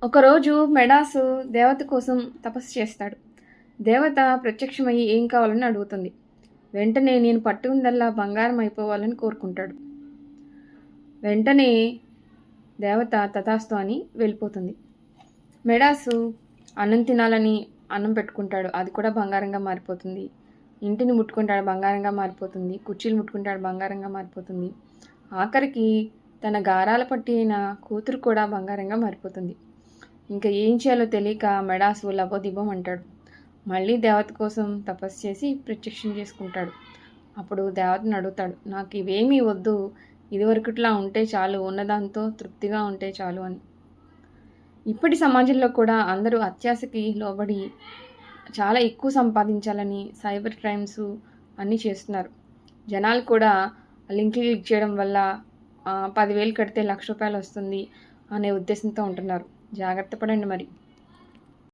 ఒకరోజు మెడాసు దేవత కోసం తపస్సు చేస్తాడు. దేవత ప్రత్యక్షమయ్యి ఏం కావాలని అడుగుతుంది. వెంటనే నేను పట్టుకుందల్లా బంగారం అయిపోవాలని కోరుకుంటాడు. వెంటనే దేవత తథాస్తు అని వెళ్ళిపోతుంది. మెడాసు అన్నం తినాలని అన్నం పెట్టుకుంటాడు, అది కూడా బంగారంగా మారిపోతుంది. ఇంటిని ముట్టుకుంటాడు, బంగారంగా మారిపోతుంది. కుర్చీలు ముట్టుకుంటాడు, బంగారంగా మారిపోతుంది. ఆఖరికి తన గారాల పట్టి అయిన కూతురు కూడా బంగారంగా మారిపోతుంది. ఇంకా ఏం చేయాలో తెలియక మెడాసు లబోదిబం అంటాడు. మళ్ళీ దేవత కోసం తపస్సు చేసి ప్రత్యక్షం చేసుకుంటాడు. అప్పుడు దేవతను అడుగుతాడు, నాకు ఇవేమీ వద్దు, ఇదివరకుట్లా ఉంటే చాలు, ఉన్నదాంతో తృప్తిగా ఉంటే చాలు అని. ఇప్పటి సమాజంలో కూడా అందరూ అత్యాశకి లోబడి చాలా ఎక్కువ సంపాదించాలని సైబర్ క్రైమ్స్ అన్నీ చేస్తున్నారు. జనాలు కూడా లింక్లు క్లిక్ చేయడం వల్ల 10,000 కడితే ₹1,00,000 వస్తుంది అనే ఉద్దేశంతో ఉంటున్నారు. జాగ్రత్త పడండి మరి.